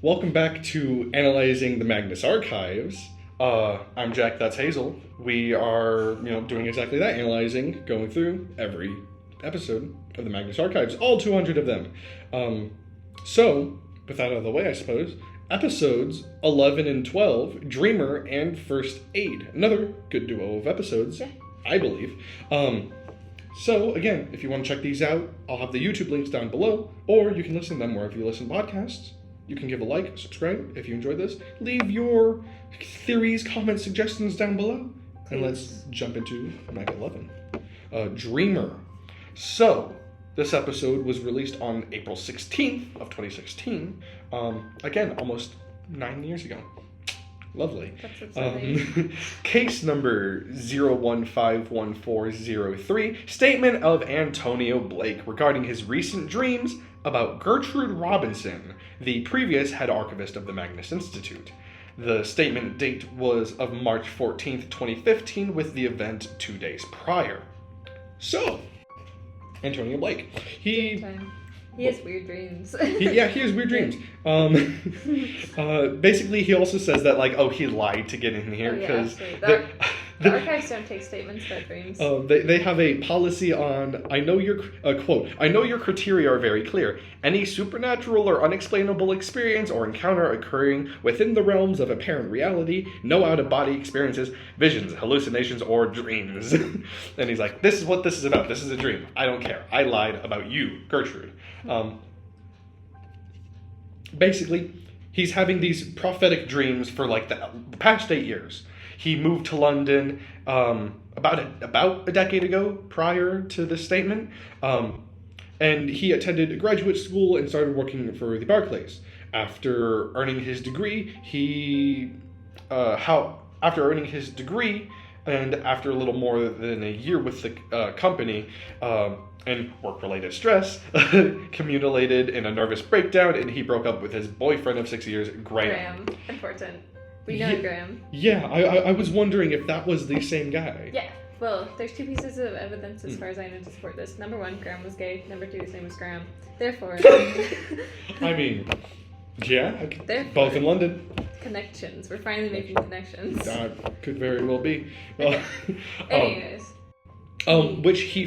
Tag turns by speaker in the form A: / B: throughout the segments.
A: Welcome back to Analyzing the Magnus Archives. I'm Jack, that's Hazel. We are, doing exactly that, analyzing, going through every episode of the Magnus Archives, all 200 of them. So, with that out of the way, I suppose, episodes 11 and 12, Dreamer and First Aid. Another good duo of episodes, I believe. So, again, if you want to check these out, I'll have the YouTube links down below, or you can listen to them wherever you listen to podcasts. You can give a like, subscribe if you enjoyed this. Leave your theories, comments, suggestions down below. Please. And let's jump into Mag 11. Dreamer. So, this episode was released on April 16th of 2016. Again, almost 9 years ago. Lovely. Case number 0151403, statement of Antonio Blake regarding his recent dreams about Gertrude Robinson, the previous head archivist of the Magnus Institute. The statement date was of March 14th, 2015, with the event 2 days prior. So, Antonio Blake. He
B: has weird dreams.
A: he has weird dreams. Basically, he also says that, he lied to get in here because
B: the archives don't take statements about dreams.
A: They have a policy on, I know your criteria are very clear. Any supernatural or unexplainable experience or encounter occurring within the realms of apparent reality, no out-of-body experiences, visions, hallucinations, or dreams. And he's like, this is what this is about. This is a dream. I don't care. I lied about you, Gertrude. Basically, he's having these prophetic dreams for the past 8 years. He moved to London about a decade ago, prior to this statement, and he attended a graduate school and started working for the Barclays. After earning his degree, and after a little more than a year with the company, and work-related stress, accumulated in a nervous breakdown, and he broke up with his boyfriend of 6 years, Graham.
B: Important. We know Graham.
A: Yeah, I was wondering if that was the same guy.
B: Yeah, well, there's two pieces of evidence as far as I know to support this. Number one, Graham was gay. Number two, his name was Graham. Therefore... Therefore,
A: both in London.
B: Connections. We're finally making connections.
A: That could very well be.
B: Anyways.
A: Which he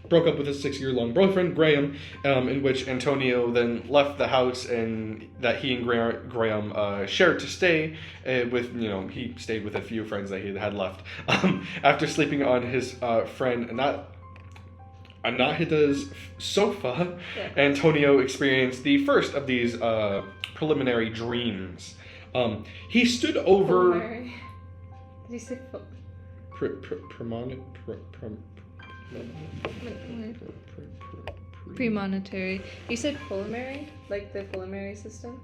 A: broke up with his 6-year-long boyfriend, Graham, in which Antonio then left the house and that he and Graham shared to stay with, he stayed with a few friends that he had left. After sleeping on his friend Anahita's sofa, Antonio experienced the first of these preliminary dreams. He stood over...
B: Preliminary? Did you say... Premonitory. You said polimary? Like the polimary system?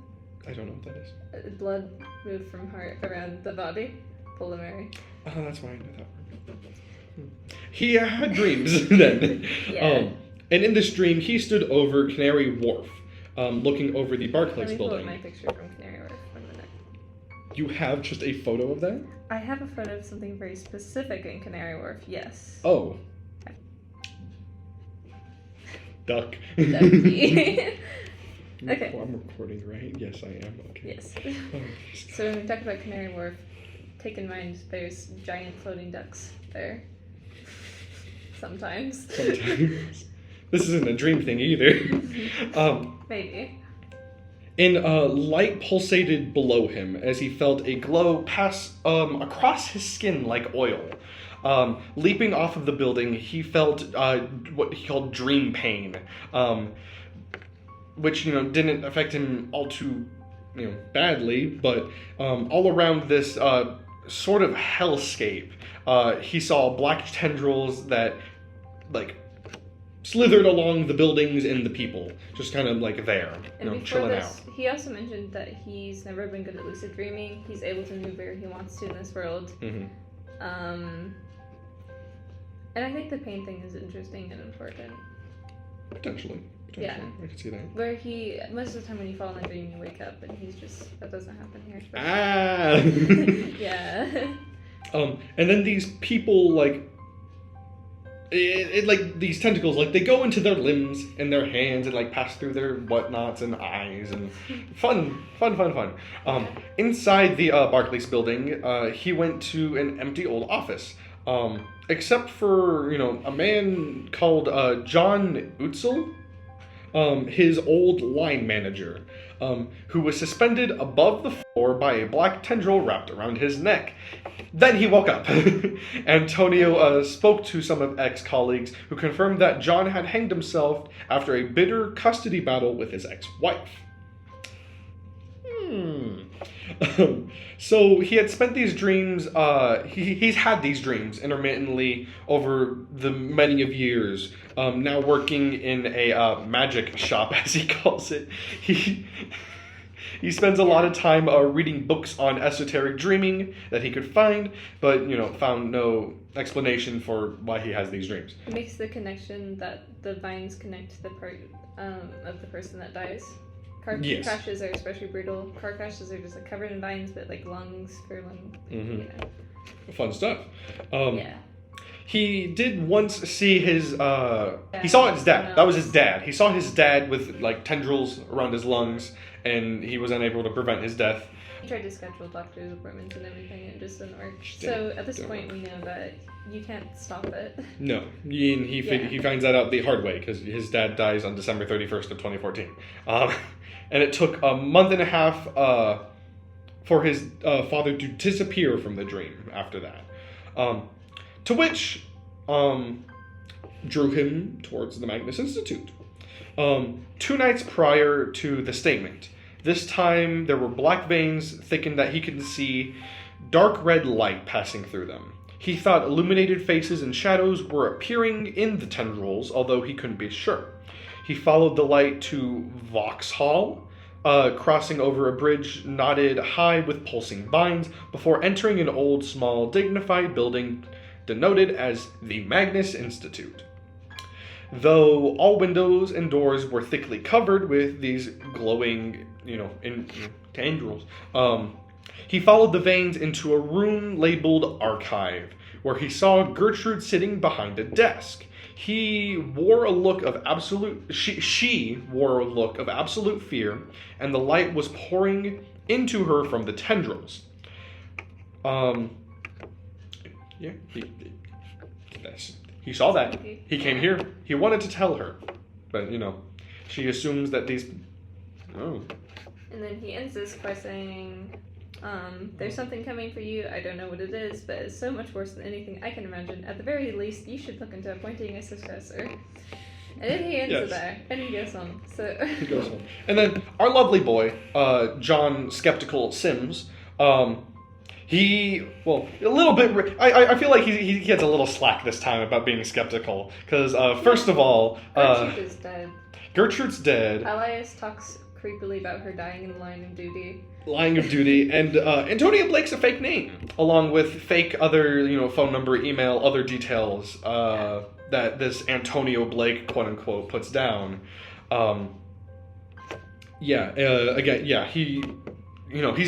A: I don't know what that is.
B: Blood moved from heart around the body. Polimary.
A: Oh, that's why I know that word. He had dreams then. And in this dream, he stood over Canary Wharf, looking over the Barclays building.
B: Let me pull up my picture from Canary Wharf. 1 minute.
A: You have just a photo of that?
B: I have a photo of something very specific in Canary Wharf, yes.
A: Oh. Duck.
B: Ducky. Okay.
A: I'm recording, right? Yes, I am. Okay.
B: Yes. So when we talk about Canary Wharf, take in mind there's giant floating ducks there. Sometimes. This
A: isn't a dream thing either.
B: Maybe.
A: Light pulsated below him as he felt a glow pass across his skin like oil. Leaping off of the building, he felt what he called dream pain, which didn't affect him all too badly, but all around this sort of hellscape, he saw black tendrils that slithered along the buildings and the people, just kind of there, chilling out.
B: He also mentioned that he's never been good at lucid dreaming. He's able to move where he wants to in this world.
A: Mm-hmm.
B: And I think the pain thing is interesting and important.
A: Potentially. Yeah. I can see that.
B: Where most of the time when you fall in a dream, you wake up and he's just, that doesn't happen here.
A: Ah!
B: Yeah.
A: And then these people, like these tentacles, like they go into their limbs and their hands and like pass through their whatnots and eyes and fun. Inside the Barclays building, he went to an empty old office, except for a man called John Utzel, his old line manager, who was suspended above the floor by a black tendril wrapped around his neck. Then he woke up. Antonio spoke to some of ex-colleagues who confirmed that John had hanged himself after a bitter custody battle with his ex-wife. So he had spent these dreams, he's had these dreams intermittently over the many of years, now working in a magic shop, as he calls it. He spends a lot of time reading books on esoteric dreaming that he could find, but, found no explanation for why he has these dreams.
B: It makes the connection that the vines connect to the part of the person that dies. Car crashes are especially brutal. Car crashes are just like covered in vines, but like lungs for lung.
A: Fun stuff.
B: Yeah.
A: He did once see his, he saw his dad. That was his dad. He saw his dad with like tendrils around his lungs, and he was unable to prevent his death.
B: He tried to schedule doctor's appointments and everything, and it just didn't work. So at this point, we know that you can't stop it. No,
A: he finds that out the hard way because his dad dies on December 31st of 2014. And it took a month and a half for his father to disappear from the dream after that. To which drew him towards the Magnus Institute. 2 nights prior to the statement, this time there were black veins thickened that he could see dark red light passing through them. He thought illuminated faces and shadows were appearing in the tendrils, although he couldn't be sure. He followed the light to Vauxhall, crossing over a bridge knotted high with pulsing vines, before entering an old, small, dignified building denoted as the Magnus Institute. Though all windows and doors were thickly covered with these glowing, tendrils, he followed the veins into a room labeled Archive, where he saw Gertrude sitting behind a desk. She wore a look of absolute fear, and the light was pouring into her from the tendrils. He saw that. He came here. He wanted to tell her, but she assumes that these. Oh. And
B: then he ends this by saying, "There's something coming for you. I don't know what it is, but it's so much worse than anything I can imagine. At the very least, you should look into appointing a successor." And then he ends it there, and he goes home. He goes home.
A: And then our lovely boy, John Skeptical Sims, a little bit. I feel like he gets a little slack this time about being skeptical, because first of all,
B: Gertrude is dead.
A: Gertrude's dead.
B: Elias talks creepily about her dying in the line of duty.
A: And Antonia Blake's a fake name, along with fake other, phone number, email, other details that this Antonio Blake, quote unquote, puts down. He's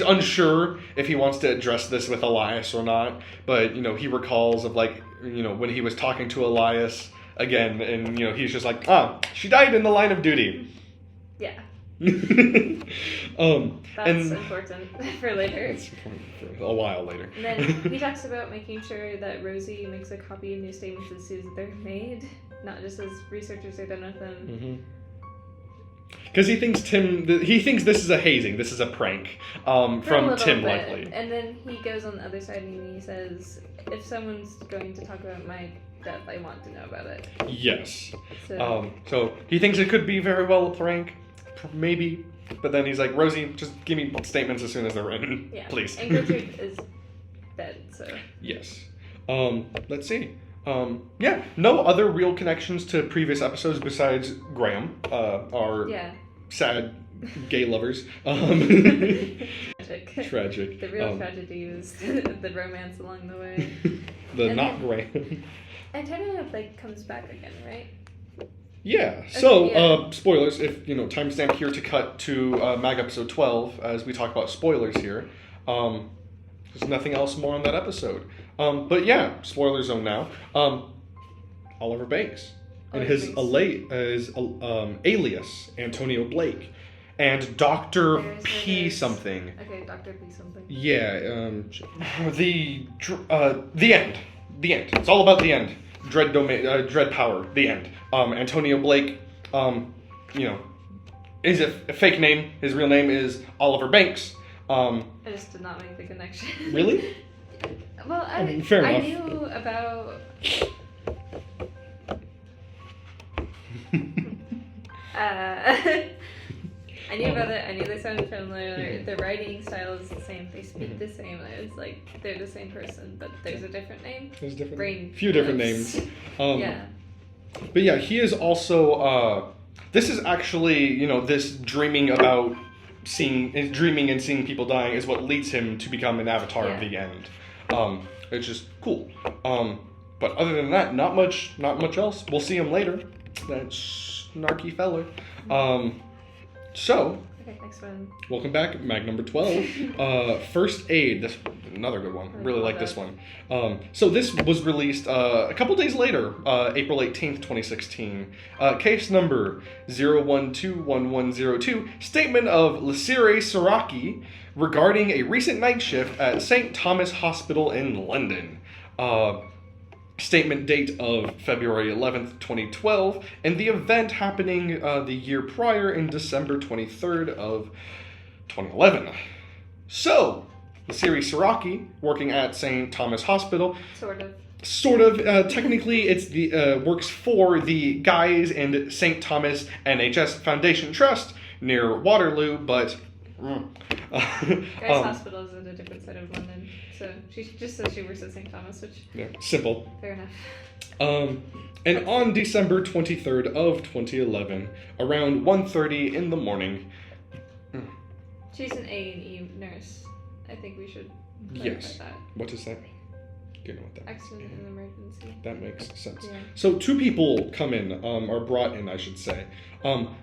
A: unsure if he wants to address this with Elias or not, but, he recalls of when he was talking to Elias again, and, he's just like, she died in the line of duty.
B: Yeah.
A: That's
B: important for later.
A: It's for a while later.
B: And then he talks about making sure that Rosie makes a copy of new statements as soon as they're made, not just as researchers are done with them.
A: Because he thinks this is a hazing, this is a prank from Tim,
B: bit.
A: likely.
B: And then he goes on the other side and he says, if someone's going to talk about my death, I want to know about it.
A: Yes. So he thinks it could be very well a prank, maybe. But then he's like, Rosie, just give me statements as soon as they're written, please.
B: And Gertrude is dead, so.
A: Yes. Let's see. No other real connections to previous episodes besides Graham, our sad gay lovers. Tragic.
B: The real tragedy was the romance along the way.
A: Not Graham.
B: Antonio Blake comes back again, right?
A: Yeah. So, spoilers. If timestamp here to cut to Mag episode 12 as we talk about spoilers here. There's nothing else more on that episode. But yeah, spoiler zone now. Oliver Banks. And
B: Oliver
A: his alias, Antonio Blake. And Dr. P something.
B: Okay, Dr. P something.
A: Yeah, the end. The end. It's all about the end. Dread power. The end. Antonio Blake, is a fake name. His real name is Oliver Banks.
B: I just did not make the connection.
A: Really?
B: Well,
A: fair enough.
B: I knew about. I knew about it. I knew they sounded familiar. The writing style is the same. They speak the same. It's like they're the same person, but there's a different name.
A: There's different.
B: Brain.
A: Few different names.
B: Yeah.
A: But yeah, he is also. This is actually, this dreaming and seeing people dying is what leads him to become an avatar of the end. It's just cool. But other than that, not much else. We'll see him later. That snarky feller.
B: Okay, next one.
A: Welcome back, mag number 12. First Aid. This another good one. Really like this one. So this was released a couple days later, April 18th, 2016. Case number 0121102. Statement of Lasire Siraki regarding a recent night shift at St. Thomas Hospital in London. Statement date of February 11th, 2012, and the event happening the year prior in December 23rd of 2011. So, Lasire Siraki, working at St. Thomas Hospital. Sort of. Technically, it's the works for the Guy's and St. Thomas NHS Foundation Trust near Waterloo, but...
B: Guy's Hospital is at a different side of London, so she just says she works at St. Thomas, which...
A: Yeah, simple.
B: Fair enough.
A: And on December 23rd of 2011, around 1:30 in the morning...
B: She's an A&E nurse. I think we should clarify that.
A: What is that? Do you know what that means?
B: Accident and emergency.
A: That makes sense.
B: Yeah.
A: So two people come in, or brought in, I should say.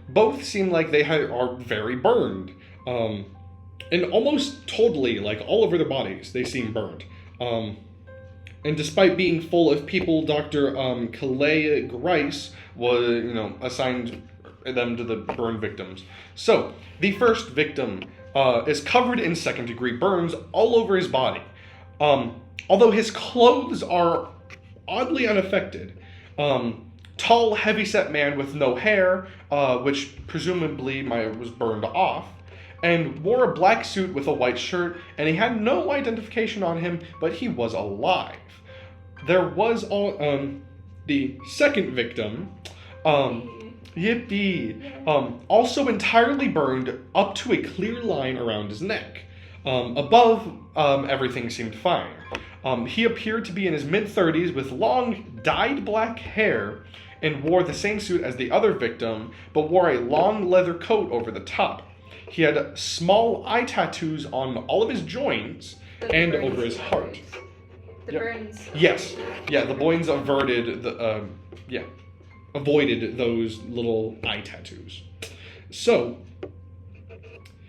A: Both seem like they are very burned. And almost totally, like all over their bodies, they seem burned. And despite being full of people, Dr. Calais Grice was, assigned them to the burn victims. So, the first victim is covered in second-degree burns all over his body. Although his clothes are oddly unaffected. Tall, heavy-set man with no hair, which presumably was burned off, and wore a black suit with a white shirt, and he had no identification on him, but he was alive. There was the second victim, also entirely burned up to a clear line around his neck. Above, everything seemed fine. He appeared to be in his mid-30s with long, dyed black hair, and wore the same suit as the other victim, but wore a long leather coat over the top. He had small eye tattoos on all of his joints and over his heart.
B: The burns.
A: Yes. Yeah, the burns avoided those little eye tattoos. So,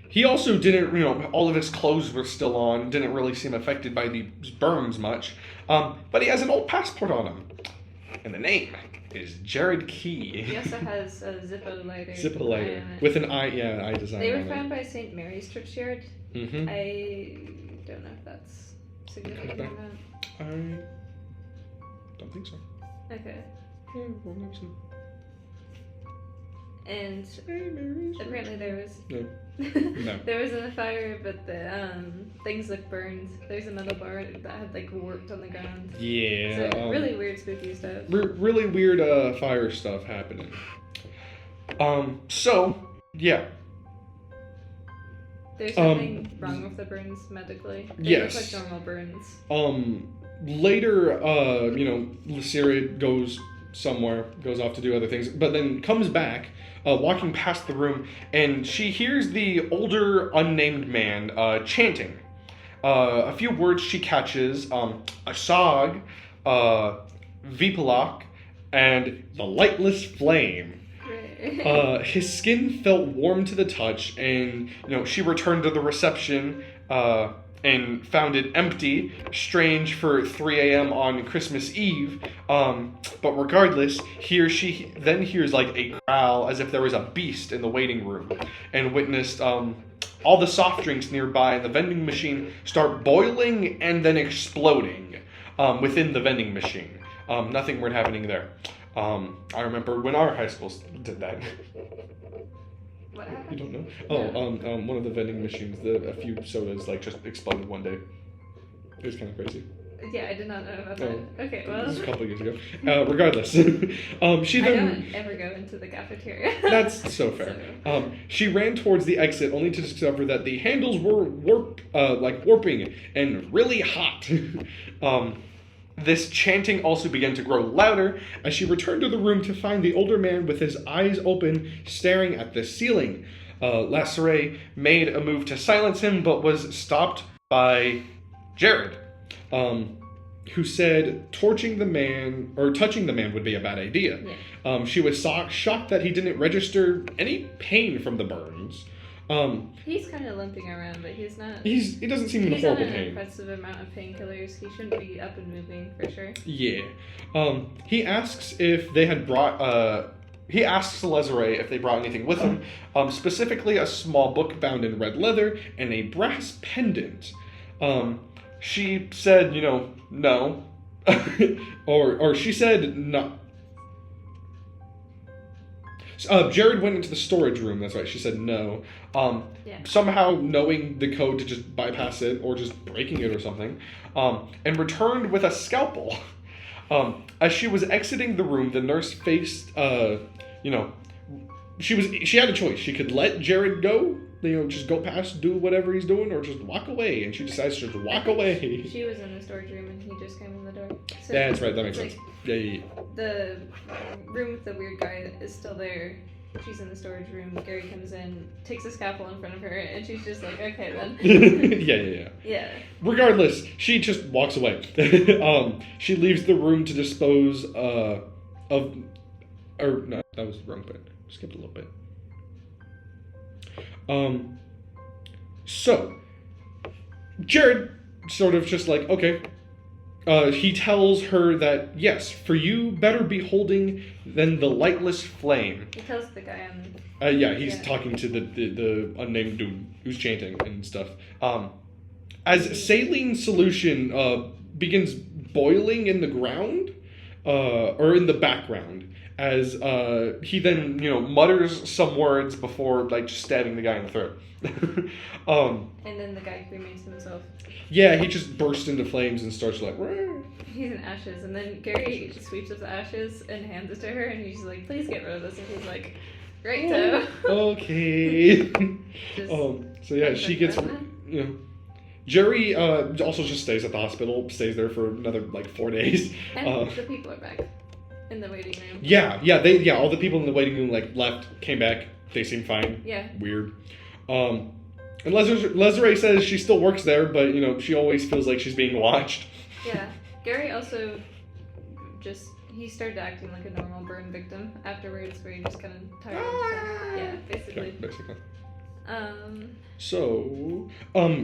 A: he also didn't, all of his clothes were still on, didn't really seem affected by these burns much. But he has an old passport on him. And the name is Jared Key.
B: He also has a Zippo lighter.
A: Zippo lighter. With an eye design.
B: They were found by St. Mary's Churchyard.
A: Mm-hmm.
B: I don't know if that's significant or not.
A: I don't think so.
B: Okay.
A: Yeah, well, maybe so.
B: And apparently there was
A: No.
B: there wasn't a fire, but the things looked burned. There's another bar that had warped on the ground.
A: Yeah.
B: So really weird, spooky stuff.
A: Really weird fire stuff happening. So yeah.
B: There's nothing wrong with the burns medically. They look like normal burns.
A: Later, Lasire goes somewhere, goes off to do other things, but then comes back, walking past the room, and she hears the older, unnamed man chanting. A few words she catches, Asag, Vipalak, and the lightless flame. His skin felt warm to the touch, and she returned to the reception and found it empty. Strange for 3 a.m. on Christmas Eve. But regardless, he or she then hears like a growl as if there was a beast in the waiting room, and witnessed all the soft drinks nearby in the vending machine start boiling and then exploding within the vending machine. Nothing weird happening there. I remember when our high schools did that.
B: What happened?
A: You don't know? Oh, one of the vending machines, a few sodas like just exploded one day. It was kind of crazy.
B: Yeah, I did not know about that. Okay, well.
A: This was a couple of years ago. Regardless, she then.
B: I don't ever go into the cafeteria.
A: That's so fair. She ran towards the exit, only to discover that the handles were warping and really hot. This chanting also began to grow louder as she returned to the room to find the older man with his eyes open, staring at the ceiling. Lasseret made a move to silence him, but was stopped by Jared, who said touching the man would be a bad idea.
B: Yeah.
A: She was shocked that he didn't register any pain from the burns.
B: He's kind of limping around, but he's not.
A: He doesn't seem in
B: He's
A: horrible
B: on an
A: pain.
B: impressive amount of painkillers. He shouldn't be up and moving for sure.
A: Yeah. He asks if they had brought. He asks Lasseret if they brought anything with them, specifically a small book bound in red leather and a brass pendant. She said, no. or she said no. Jared went into the storage room, that's right, she said no. Somehow knowing the code to just bypass it or just breaking it or something, and returned with a scalpel. As she was exiting the room, the nurse faced, she had a choice. She could let Jared go, just go past, do whatever he's doing, or just walk away, and she decides to just walk away.
B: She was in the storage room and he just came in the door. So
A: that's right, that makes sense. Yeah.
B: The room with the weird guy is still there. She's in the storage room. Gary comes in, takes a scalpel in front of her, and she's just like, okay then.
A: Yeah. Regardless, she just walks away. She leaves the room to dispose no, that was the wrong bit. Skipped a little bit. So, Jared sort of just like, okay. He tells her that, yes, for you, better be holding than the lightless flame.
B: He tells the guy on...
A: he's talking to the unnamed dude who's chanting and stuff. As saline solution begins boiling in the ground, or in the background, as he then, mutters some words before, just stabbing the guy in the throat.
B: And then the guy cremates himself.
A: Yeah, he just bursts into flames and starts like... Rrr.
B: He's in ashes, and then Gary sweeps up the ashes and hands it to her, and he's like, please get rid of this. And he's like, righto.
A: Okay. So yeah, she gets... Jerry also just stays at the hospital, stays there for another 4 days.
B: And the people are back in the waiting room.
A: Yeah, all the people in the waiting room left, came back, they seem fine.
B: Yeah.
A: Weird. And Lasseret says she still works there, but, she always feels like she's being watched.
B: Yeah. Gary also he started acting like a normal burn victim afterwards, where he just kind of tired of yeah, basically.
A: Yeah, basically.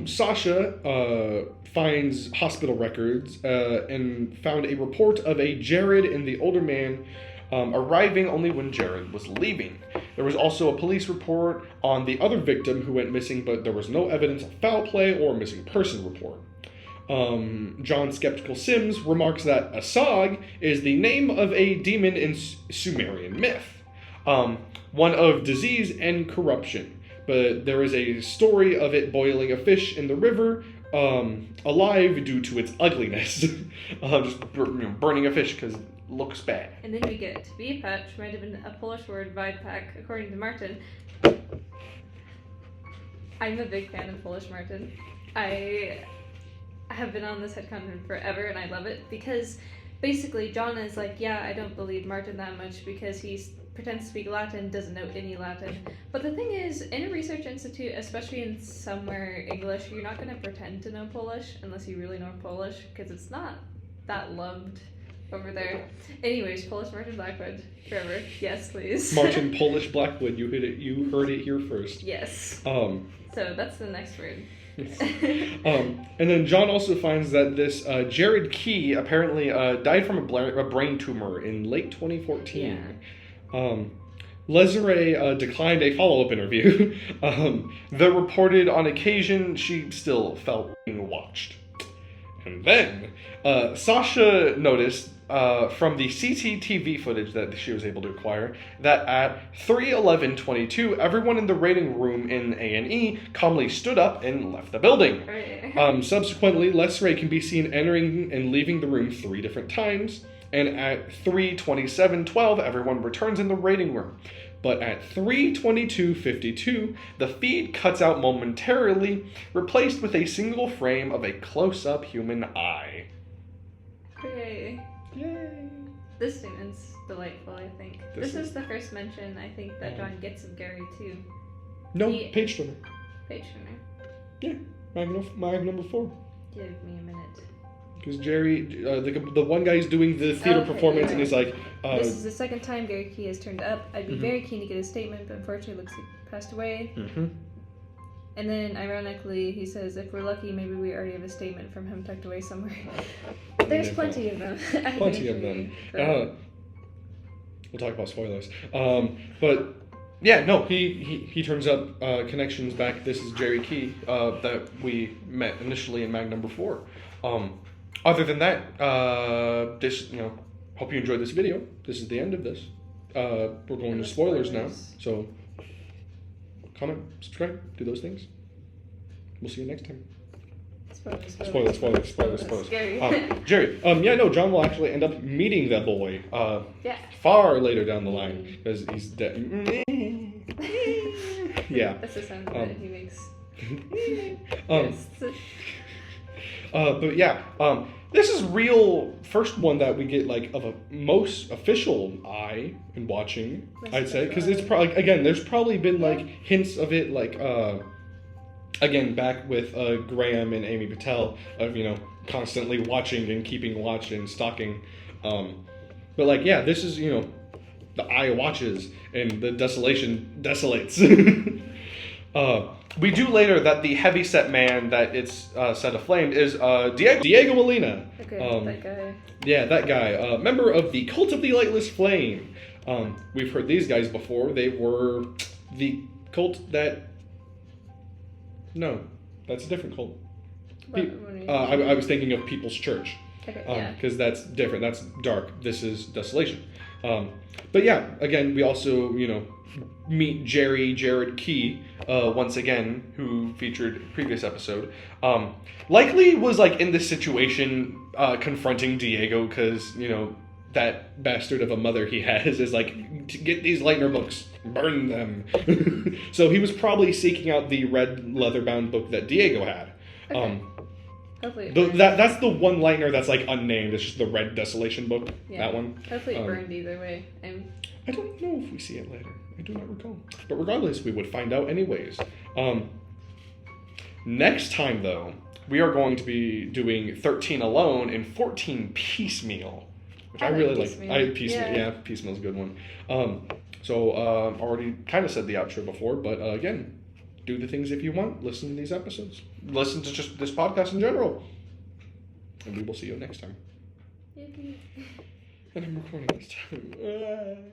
A: Sasha finds hospital records and found a report of a Jared and the older man arriving only when Jared was leaving. There was also a police report on the other victim who went missing, but there was no evidence of foul play or missing person report. John Skeptical Sims remarks that Asag is the name of a demon in Sumerian myth, one of disease and corruption. But there is a story of it boiling a fish in the river, alive due to its ugliness. Just burning a fish because it looks bad.
B: And then we get Patch, might have been a Polish word, Vidpak, according to Martin. I'm a big fan of Polish Martin. I have been on this headcanon forever, and I love it, because basically John is like, yeah, I don't believe Martin that much because he's pretends to speak Latin, doesn't know any Latin. But the thing is, in a research institute, especially in somewhere English, you're not going to pretend to know Polish unless you really know Polish, because it's not that loved over there. Anyways, Polish Martin Blackwood, forever. Yes, please.
A: Martin Polish Blackwood, you heard it here first.
B: Yes.
A: So
B: that's the next word.
A: And then John also finds that this Jared Key apparently died from a brain tumor in late 2014.
B: Yeah.
A: Lesere declined a follow-up interview. Though reported on occasion she still felt being watched. And then Sasha noticed from the CCTV footage that she was able to acquire that at 3:11:22, everyone in the rating room in A&E calmly stood up and left the building.
B: Right.
A: Subsequently, Lesere can be seen entering and leaving the room 3 different times. And at 3:27:12, everyone returns in the rating room. But at 3:22:52, the feed cuts out momentarily, replaced with a single frame of a close-up human eye.
B: Okay.
A: Yay!
B: This statement's delightful, I think. This is the first mention, I think, that John gets of Gary, too.
A: No, page turner.
B: Page turner.
A: Yeah, mag number 4.
B: Give me a minute.
A: Because Jerry, the one guy's doing the theater performance, and he's like...
B: this is the second time Gary Key has turned up. I'd be very keen to get his statement, but unfortunately it looks like he passed away. And then, ironically, he says, if we're lucky, maybe we already have a statement from him tucked away somewhere. There's plenty of them.
A: Plenty of them. We'll talk about spoilers. But... yeah, no, he turns up, connections back. This is Jerry Key that we met initially in mag number 4. Other than that, this, hope you enjoyed this video. This is the end of this. We're going to spoilers now. So, comment, subscribe, do those things. We'll see you next time. Spoilers. Jerry, John will actually end up meeting that boy far later down the line because he's dead. Yeah.
B: That's the sound that he makes.
A: But yeah, this is real first one that we get of a most official eye in watching, I'd say, because it's probably, again, there's probably been hints of it again, back with Graham and Amy Patel of, constantly watching and keeping watch and stalking. But this is, the eye watches and the desolation desolates. We do later that the heavyset man that it's set aflame is Diego Molina.
B: Okay, that guy.
A: Yeah, that guy. Member of the Cult of the Lightless Flame. We've heard these guys before. They were the cult that... No, that's a different cult. I was thinking of People's Church.
B: Okay,
A: because that's different. That's dark. This is desolation. But yeah, again, we also, meet Jared Key, once again, who featured previous episode. Likely was in this situation, confronting Diego because, that bastard of a mother he has is to get these Lightner books, burn them. So he was probably seeking out the red leather-bound book that Diego had.
B: Okay. Hopefully
A: that's the one Lightner that's unnamed. It's just the Red Desolation book. Yeah. That one.
B: Hopefully it burned either way.
A: I don't know if we see it later. I do not recall. But regardless, we would find out anyways. Next time, though, we are going to be doing 13 Alone and 14 Piecemeal. Which I really like. Piecemeal. Yeah, Piecemeal's a good one. Already kind of said the outro before, but again, do the things if you want. Listen to these episodes. Listen to just this podcast in general. And we will see you next time.
B: Yippee.
A: And I'm recording this time.